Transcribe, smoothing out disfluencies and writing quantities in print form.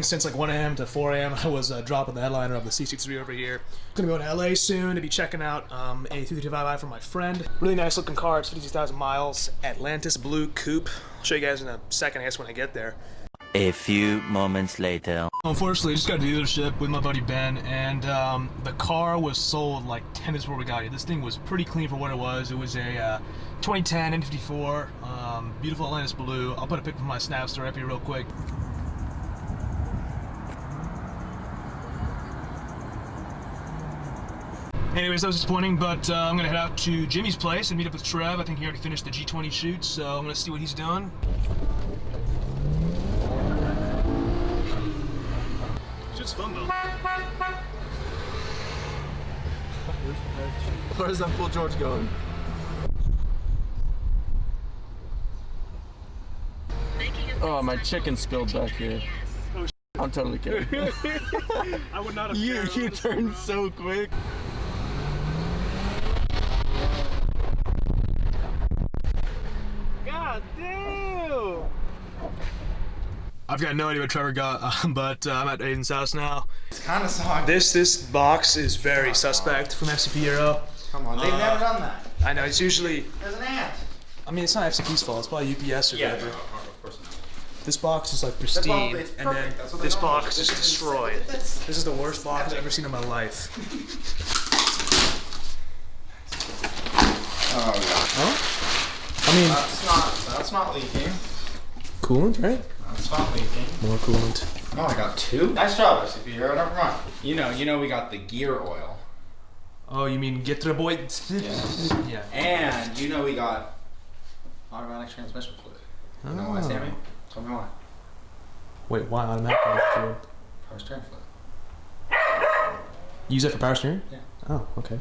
Since like 1 a.m. to 4 a.m. I was dropping the headliner of the C63 over here. Gonna go to LA soon to be checking out a 335i from my friend. Really nice looking car, it's 56,000 miles. Atlantis blue coupe. I'll show you guys in a second, I guess, when I get there. A few moments later. Unfortunately, I just got to the dealership with my buddy Ben, and the car was sold like 10 minutes before we got here. This thing was pretty clean for what it was. It was a 2010 N54, beautiful Atlantis blue. I'll put a pic from my snap story up here real quick. Anyways, that was disappointing, but I'm gonna head out to Jimmy's place and meet up with Trev. I think he already finished the G20 shoot, so I'm gonna see what he's doing. It's just fun though. Where's that full George going? Oh, my chicken spilled back here. I'm totally kidding. I would not have You turned so quick. God damn! I've got no idea what Trevor got, but I'm at Aiden's house now. It's kind of soggy. This box is very suspect from FCP Euro. Come on, they've never done that. I know, it's usually... There's an ant. I mean, it's not FCP's fault, it's probably UPS or whatever. No, of course not. This box is like pristine, It's and then perfect. this box is destroyed. This is the worst box I've ever seen in my life. Oh god. Huh? I mean... That's not leaking. Coolant, right? That's not leaking. More coolant. Oh, I got two? Nice job, SCP Hero. Never mind. You know we got the gear oil. Oh, you mean get the boy? Yes. Yeah. And we got automatic transmission fluid. You know why, Sammy? Tell me why. Wait, why automatic fluid? Power steering fluid. Use it for power steering? Yeah. Oh, okay.